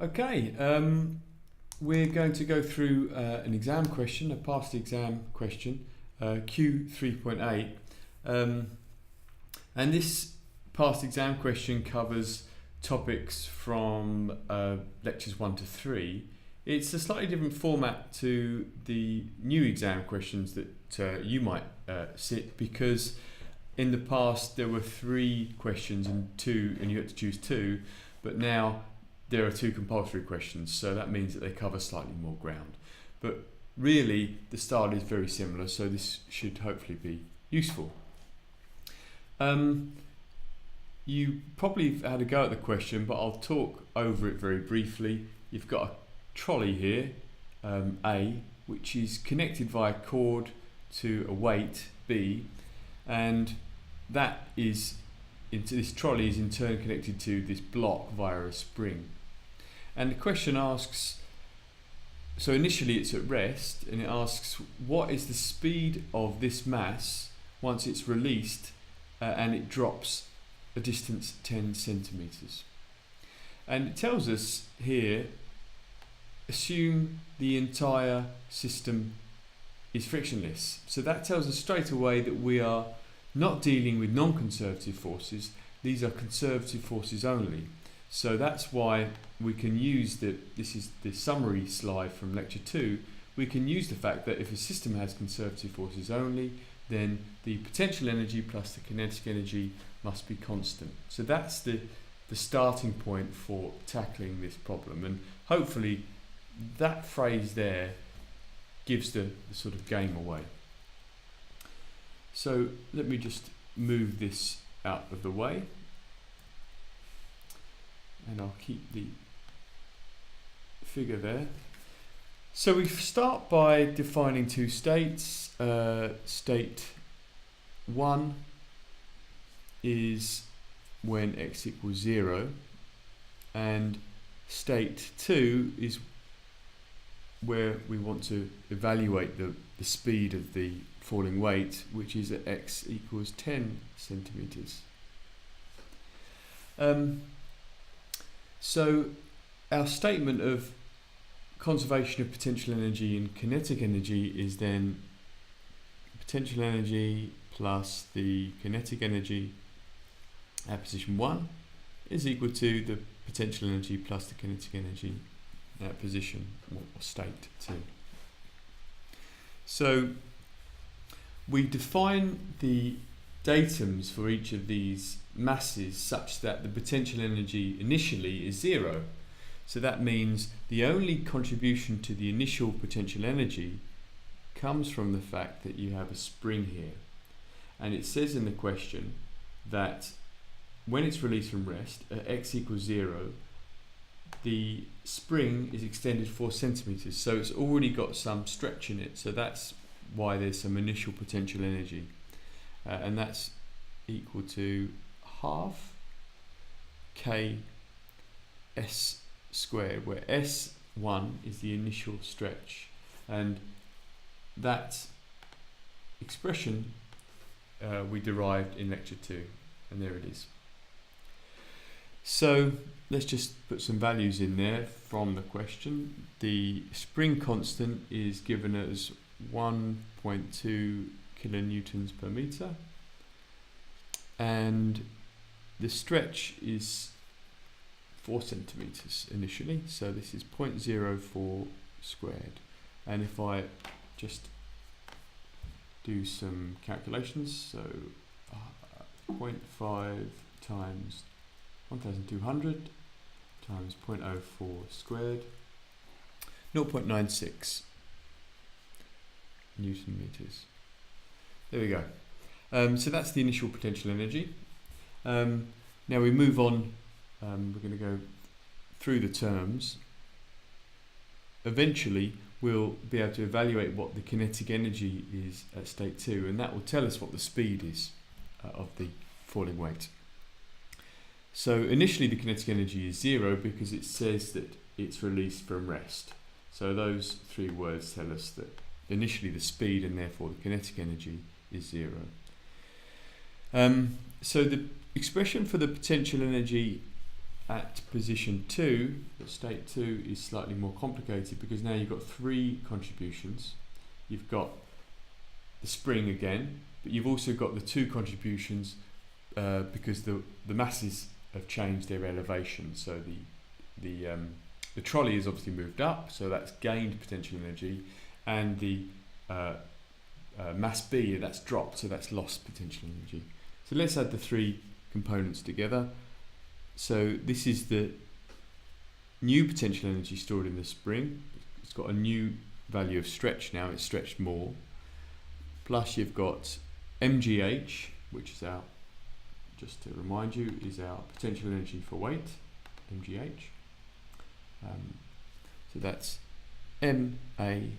Okay, we're going to go through an exam question, a past exam question, Q3.8. And this past exam question covers topics from lectures 1 to 3. It's a slightly different format to the new exam questions that you might sit, because in the past there were 3 questions and you had to choose 2, but now there are 2 compulsory questions, so that means that they cover slightly more ground. But really, the style is very similar, so this should hopefully be useful. You probably had a go at the question, but I'll talk over it very briefly. You've got a trolley here, A, which is connected via cord to a weight, B, and this trolley is in turn connected to this block via a spring. And the question asks, so initially it's at rest, and it asks what is the speed of this mass once it's released and it drops a distance 10 centimeters. And it tells us here, assume the entire system is frictionless. So that tells us straight away that we are not dealing with non-conservative forces. These are conservative forces only. So that's why we can use this is the summary slide from lecture 2. We can use the fact that if a system has conservative forces only, then the potential energy plus the kinetic energy must be constant. So that's the starting point for tackling this problem, and hopefully that phrase there gives the sort of game away. So let me just move this out of the way, and I'll keep the figure there. So we start by defining 2 states. State 1 is when x equals 0, and state 2 is where we want to evaluate the speed of the falling weight, which is at x equals 10 centimeters. So our statement of conservation of potential energy and kinetic energy is then potential energy plus the kinetic energy at position 1 is equal to the potential energy plus the kinetic energy at position or state 2. So we define the datums for each of these masses such that the potential energy initially is 0. So that means the only contribution to the initial potential energy comes from the fact that you have a spring here. And it says in the question that when it's released from rest at x equals 0, the spring is extended 4 centimeters. So it's already got some stretch in it. So that's why there's some initial potential energy. And that's equal to half k s squared, where s1 is the initial stretch, and that expression we derived in lecture 2, and there it is. So let's just put some values in there from the question. The spring constant is given as 1.2 kilonewtons per meter, and the stretch is 4 centimeters initially, so this is 0.04 squared. And if I just do some calculations, so 0.5 times 1200 times 0.04 squared, 0.96 Newton meters. There we go. So that's the initial potential energy. Now we move on. We're going to go through the terms. Eventually we'll be able to evaluate what the kinetic energy is at state 2, and that will tell us what the speed is of the falling weight. So initially the kinetic energy is 0 because it says that it's released from rest. So those 3 words tell us that initially the speed and therefore the kinetic energy is 0. So the expression for the potential energy at position 2, state 2 is slightly more complicated because now you've got 3 contributions. You've got the spring again, but you've also got the 2 contributions because the masses have changed their elevation. So the trolley has obviously moved up, so that's gained potential energy, and the mass B, that's dropped, so that's lost potential energy. So let's add the 3 components together. So this is the new potential energy stored in the spring. It's got a new value of stretch now, it's stretched more. Plus you've got MGH, which is our, just to remind you, is our potential energy for weight, MGH. So that's MAG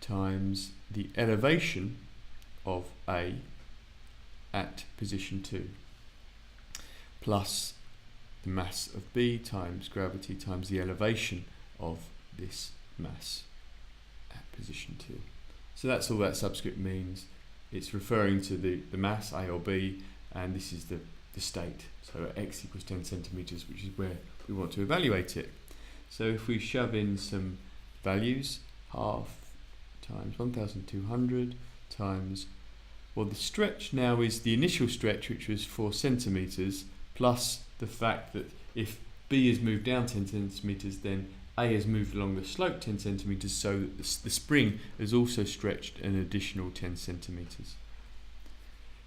times the elevation of A at position 2, plus the mass of B times gravity times the elevation of this mass at position 2. So that's all that subscript means. It's referring to the mass, A or B, and this is the state. So at x equals 10 centimeters, which is where we want to evaluate it. So if we shove in some values, half times 1,200 times, well, the stretch now is the initial stretch, which was 4 centimeters, plus the fact that if B has moved down 10 centimeters, then A has moved along the slope 10 centimeters, so that the spring has also stretched an additional 10 centimeters.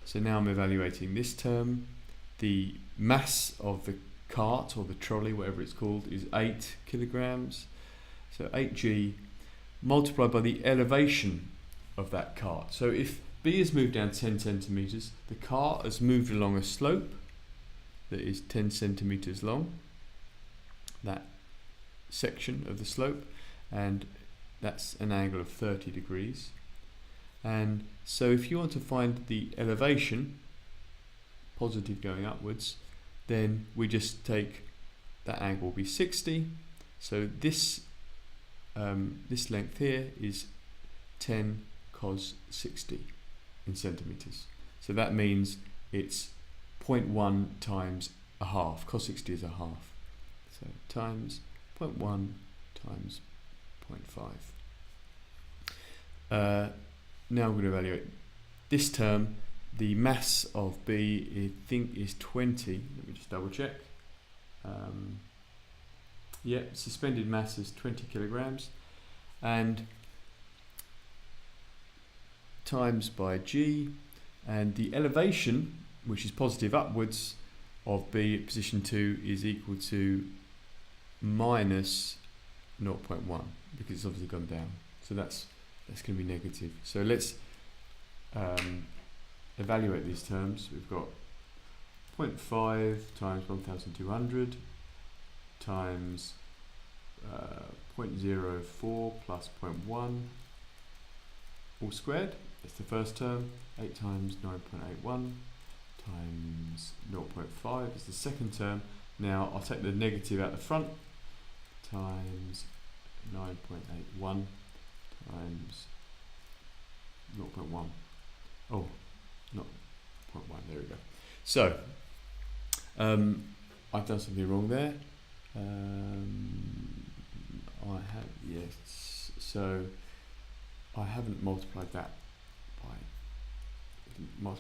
So now I'm evaluating this term. The mass of the cart or the trolley, whatever it's called, is 8 kilograms. So 8g multiplied by the elevation of that cart. So if B has moved down 10 centimeters, the cart has moved along a slope that is 10 centimeters long, that section of the slope, and that's an angle of 30 degrees. And so if you want to find the elevation, positive going upwards, then we just take that angle will be 60. So this this length here is 10 cos 60 in centimeters. So that means it's 0.1 times a half. Cos 60 is a half. So times 0.1 times 0.5. Now I'm going to evaluate this term. The mass of B, I think, is 20. Let me just double check. Yeah, suspended mass is 20 kilograms, and times by G, and the elevation, which is positive upwards, of B at position 2 is equal to minus 0.1, because it's obviously gone down. So that's going to be negative. So let's evaluate these terms. We've got 0.5 times 1,200 times 0.04 plus 0.1 all squared. That's the first term. 8 times 9.81 times 0.5 is the second term. Now I'll take the negative out the front, times 9.81 times 0.1. Oh, not 0.1, there we go. So, I've done something wrong there. I have, yes, so I haven't multiplied that by 0.1.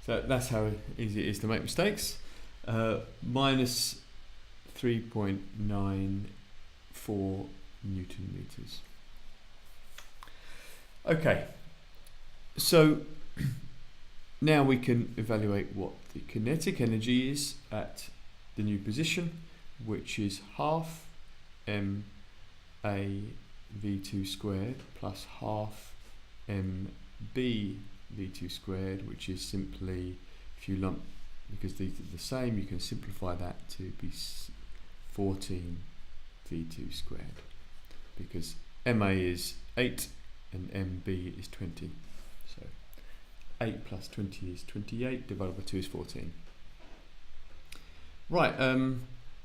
So that's how easy it is to make mistakes. Minus 3.94 Newton meters. Okay, so now we can evaluate what the kinetic energy is at the new position, which is half ma v2 squared plus half mb v2 squared, which is simply, if you lump, because these are the same, you can simplify that to be 14 v2 squared, because ma is 8 and mb is 20. So 8 plus 20 is 28, divided by 2 is 14. Right,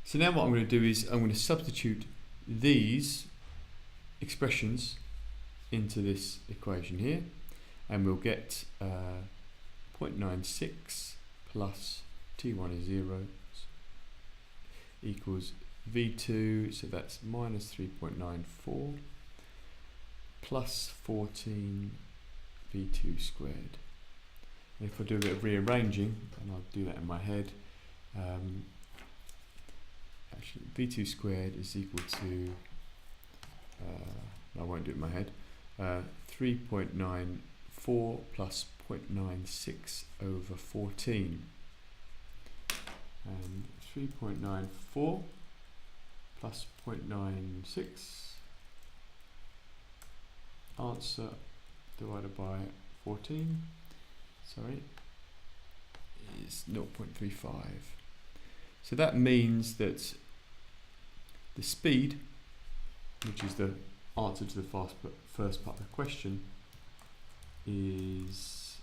so now what I'm going to do is I'm going to substitute these expressions into this equation here, and we'll get 0.96 plus T1 is 0 equals V2, so that's minus 3.94 plus 14 V2 squared. And if I do a bit of rearranging, and I'll do that in my head, actually V2 squared is equal to, I won't do it in my head, 3.94 plus 0.96 over 14. And 3.94 plus 0.96, answer divided by 14, sorry, is 0.35. So that means that the speed, which is the answer to the first part of the question, is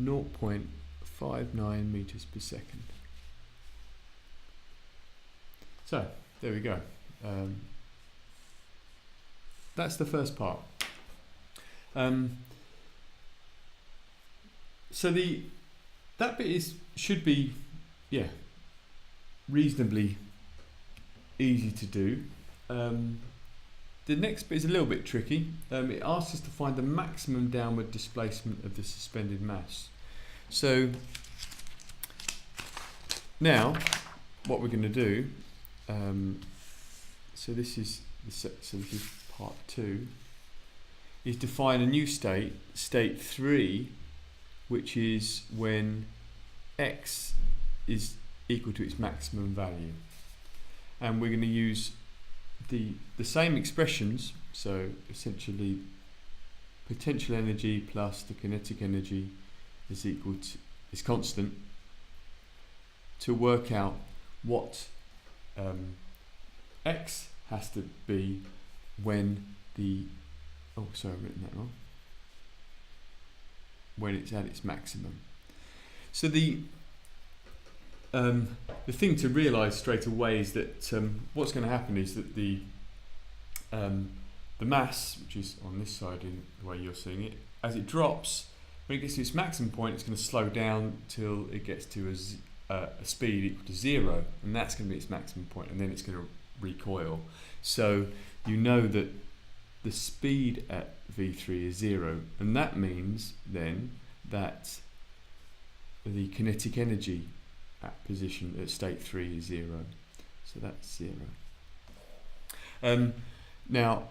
0.59 meters per second. So there we go. That's the first part. So that bit should be reasonably easy to do. The next bit is a little bit tricky. It asks us to find the maximum downward displacement of the suspended mass. So now what we're going to do, so this is part 2, is define a new state, state 3, which is when x is equal to its maximum value. And we're going to use the same expressions, so essentially potential energy plus the kinetic energy is equal to, is constant, to work out what x has to be when the, oh sorry, I've written that wrong, when it's at its maximum. So the thing to realise straight away is that what's going to happen is that the mass, which is on this side in the way you're seeing it, as it drops, when it gets to its maximum point, it's going to slow down till it gets to a speed equal to 0, and that's going to be its maximum point, and then it's going to recoil. So you know that the speed at V3 is 0, and that means then that the kinetic energy at position at state 3 is 0. So that's 0. Now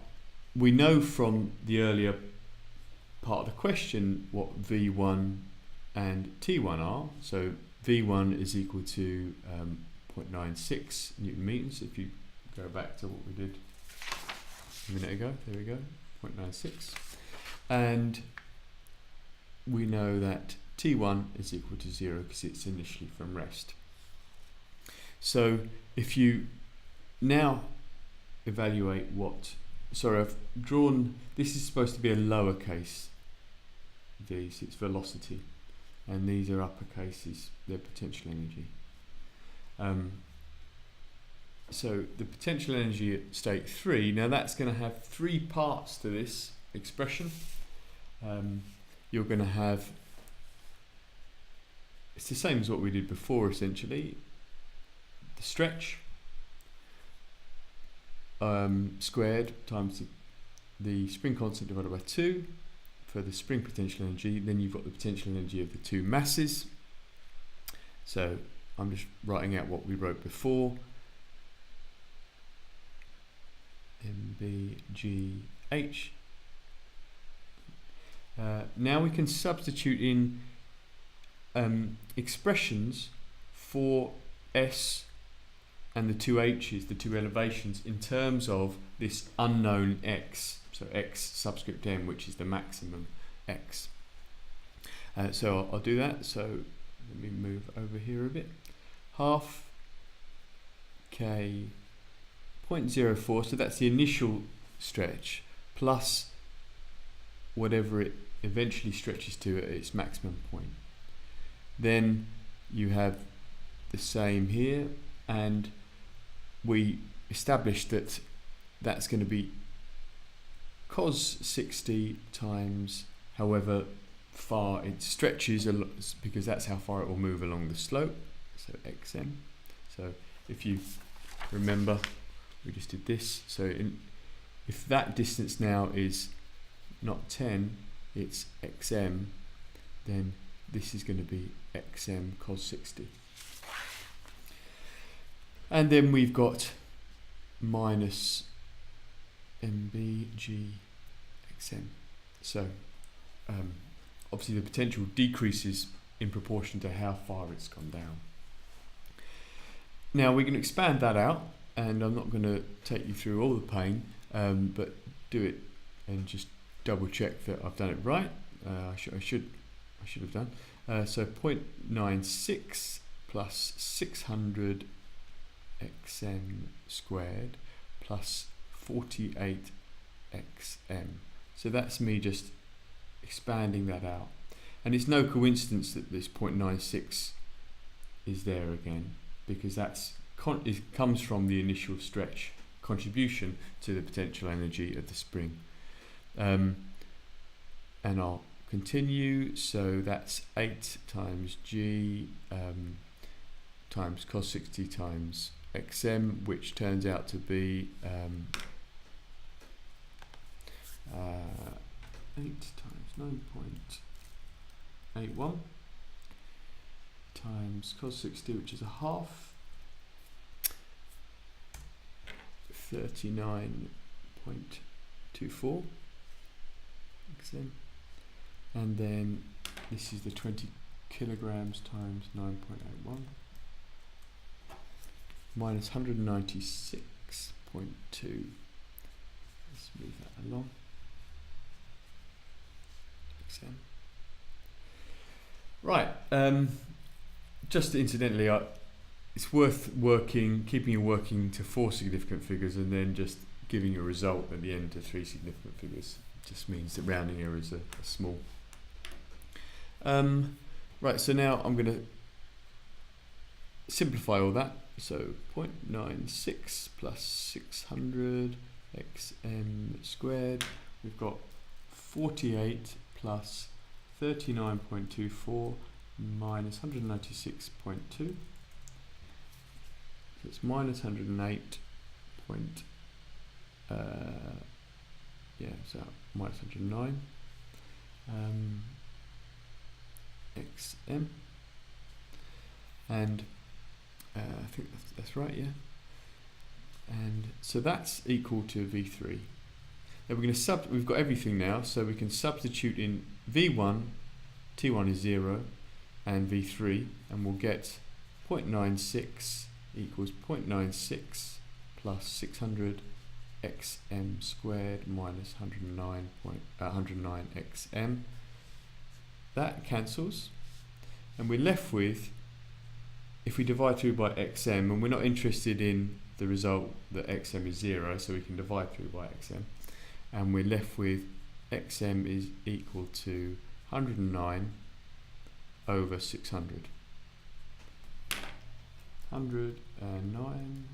we know from the earlier part of the question what V1 and T1 are. So V1 is equal to 0.96 Newton meters. If you go back to what we did a minute ago, there we go, 0.96. And we know that T1 is equal to 0 because it's initially from rest. So if you now evaluate what, sorry, I've drawn, this is supposed to be a lowercase v, so it's velocity, and these are uppercases, they're potential energy. So the potential energy at state 3, now that's going to have 3 parts to this expression. You're going to have, it's the same as what we did before essentially, the stretch squared times the spring constant divided by 2 for the spring potential energy. Then you've got the potential energy of the 2 masses. So I'm just writing out what we wrote before. MBGH. Now we can substitute in expressions for S and the 2 H's, the 2 elevations, in terms of this unknown X, so X subscript M, which is the maximum X. So I'll do that. So let me move over here a bit. Half K 0.04, so that's the initial stretch, plus whatever it eventually stretches to at its maximum point. Then you have the same here, and we established that that's going to be cos 60 times however far it stretches because that's how far it will move along the slope, so xm. So if you remember, we just did this, so if that distance now is not 10, it's xm, then this is going to be xm cos 60. And then we've got minus mbg xm. So obviously the potential decreases in proportion to how far it's gone down. Now we can expand that out, and I'm not going to take you through all the pain, but do it and just double check that I've done it right. I should have done. So 0.96 plus 600 xm squared plus 48 xm. So that's me just expanding that out. And it's no coincidence that this 0.96 is there again, because it comes from the initial stretch contribution to the potential energy of the spring. And I'll continue, so that's 8 times g times cos 60 times xm, which turns out to be 8 times 9.81 times cos 60, which is a half, 39.24 xm, and then this is the 20 kilograms times 9.81 minus 196.2. Let's move that along. XM. Right. Just incidentally, it's worth keeping you working to 4 significant figures and then just giving a result at the end to 3 significant figures. It just means that rounding errors are small. Right. So now I'm going to simplify all that. So 0.96 plus 600 xm squared. We've got 48 plus 39.24 minus 196.2. So it's minus 108 point. So minus 109 xm, and I think that's right, yeah. And so that's equal to V3. Now we're going to we've got everything now, so we can substitute in V1, T1 is 0, and V3, and we'll get 0.96 equals 0.96 plus 600 xm squared minus 109 xm. That cancels, and we're left with, if we divide through by xm, and we're not interested in the result that xm is 0, so we can divide through by xm, and we're left with xm is equal to 109 over 600. 109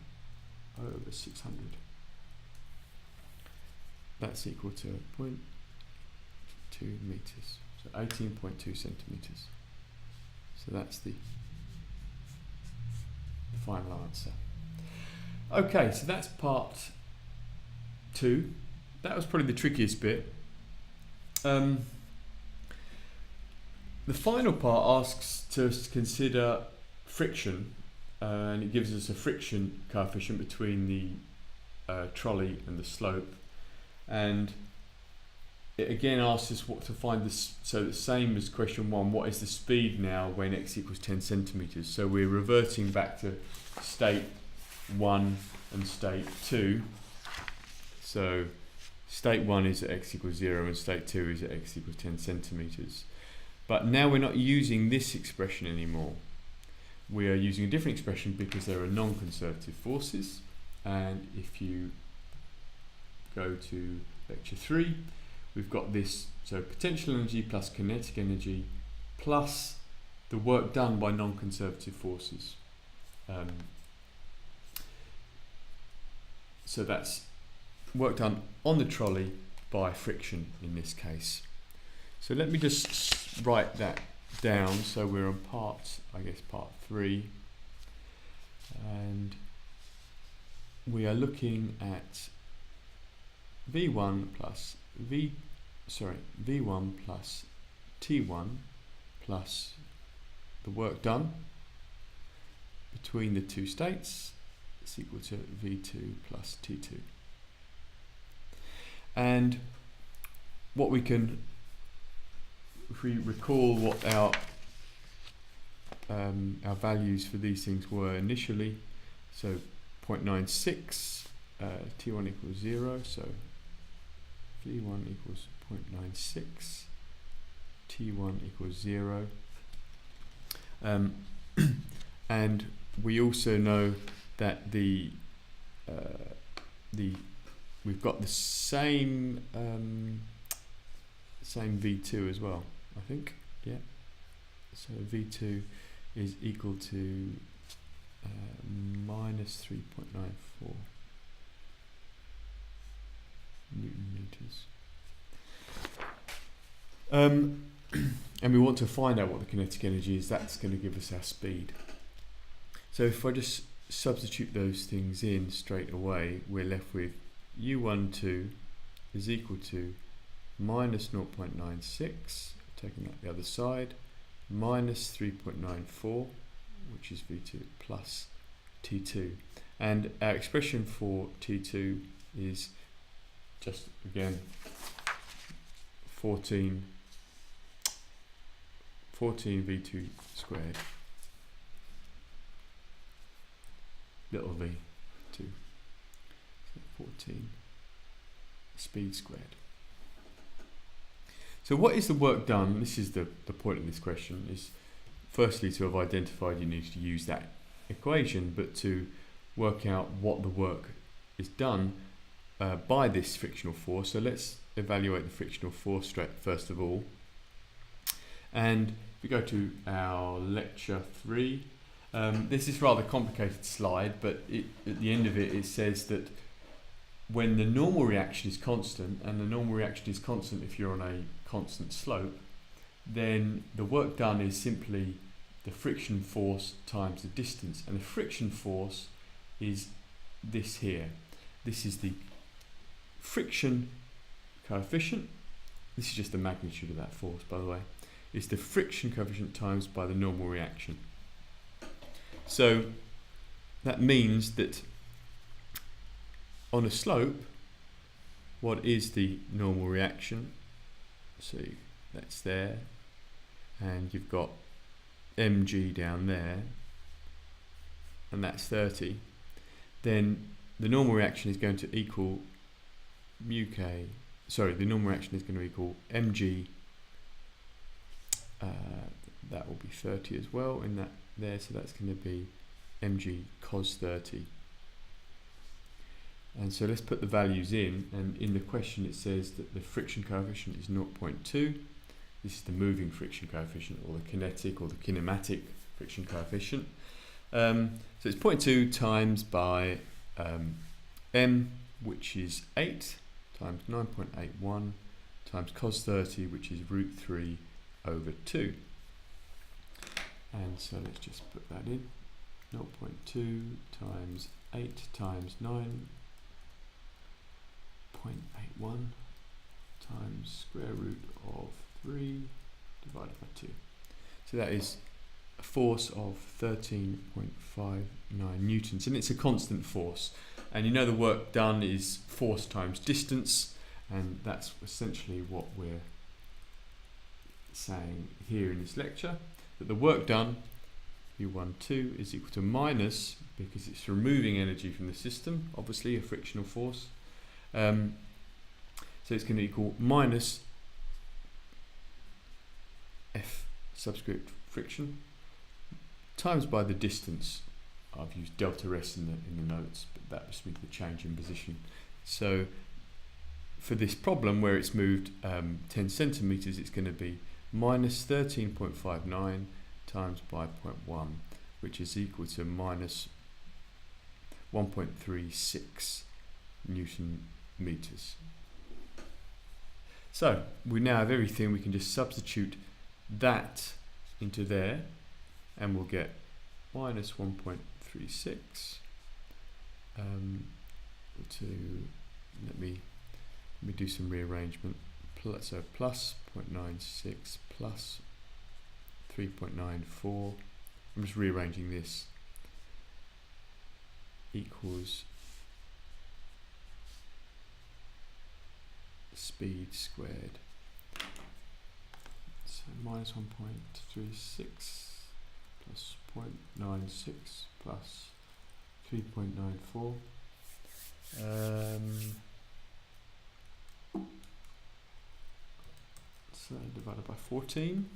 over 600. That's equal to 0.2 meters, so 18.2 centimeters. So that's the final answer. Okay, so that's part 2. That was probably the trickiest bit. The final part asks us to consider friction, and it gives us a friction coefficient between the trolley and the slope, and it again asks us what to find this. So the same as question 1, what is the speed now when x equals 10 centimeters? So we're reverting back to state 1 and state 2. So state 1 is at x equals 0 and state 2 is at x equals 10 centimeters. But now we're not using this expression anymore. We are using a different expression because there are non-conservative forces. And if you go to lecture 3, we've got this, so potential energy plus kinetic energy plus the work done by non-conservative forces. So that's work done on the trolley by friction in this case. So let me just write that down. So we're on part 3, and we are looking at V1 plus V1 plus T1 plus the work done between the two states is equal to V2 plus T2. And what we can, if we recall what our values for these things were initially, so 0.96, T1 equals 0, so V1 equals 0.96, T1 equals 0. And we also know that we've got the same V2 as well, I think. Yeah. So V2 is equal to minus 3.94 Newton meters. And we want to find out what the kinetic energy is. That's going to give us our speed. So if I just substitute those things in straight away, we're left with U12 is equal to minus 0.96, taking out the other side, minus 3.94, which is V2, plus T2. And our expression for T2 is just, again, 14 V2 squared, little v2, so 14 speed squared. So what is the work done? This is the point of this question, is firstly to have identified you need to use that equation, but to work out what the work is done by this frictional force. So let's evaluate the frictional force first of all. And if we go to our lecture 3, this is a rather complicated slide, but at the end of it, it says that when the normal reaction is constant, and the normal reaction is constant if you're on a constant slope, then the work done is simply the friction force times the distance. And the friction force is this here. This is the friction coefficient. This is just the magnitude of that force, by the way. It's the friction coefficient times by the normal reaction. So that means that on a slope, what is the normal reaction? So that's there, and you've got mg down there, and that's 30. Then the normal reaction is going to equal the normal reaction is going to equal mg, that will be 30 as well in that there, so that's going to be mg cos 30. And so let's put the values in, and in the question it says that the friction coefficient is 0.2. This is the moving friction coefficient, or the kinetic or the kinematic friction coefficient. So it's 0.2 times by m, which is 8, times 9.81, times cos 30, which is root 3 over 2. And so let's just put that in. 0.2 times 8 times 9.81 times square root of 3 divided by 2. So that is a force of 13.59 newtons, and it's a constant force. And you know the work done is force times distance, and that's essentially what we're saying here in this lecture, that the work done, U12, is equal to minus, because it's removing energy from the system, obviously a frictional force, so it's going to equal minus F subscript friction times by the distance. I've used delta S in the notes, but that just means the change in position. So for this problem where it's moved 10 centimeters, it's going to be minus 13.59 times by 0.1, which is equal to minus 1.36 Newton meters. So we now have everything. We can just substitute that into there, and we'll get minus 1.36 to let me do some rearrangement. So plus 0.96 plus 3.94. I'm just rearranging this. Equals speed squared. So minus 1.36 plus 0.96 plus 3.94. So divided by 14.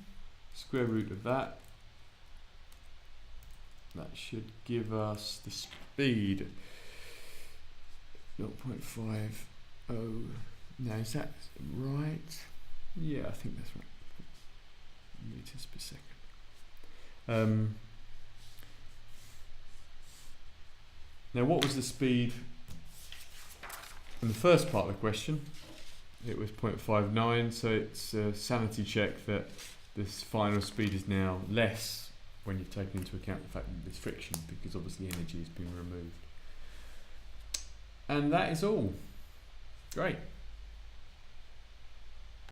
Square root of that. That should give us the speed 0.50. Now is that right? Yeah, I think that's right. Meters per second. Now what was the speed in the first part of the question? It was 0.59, so it's a sanity check that this final speed is now less when you take into account the fact that there's friction, because obviously energy has been removed. And that is all. Great.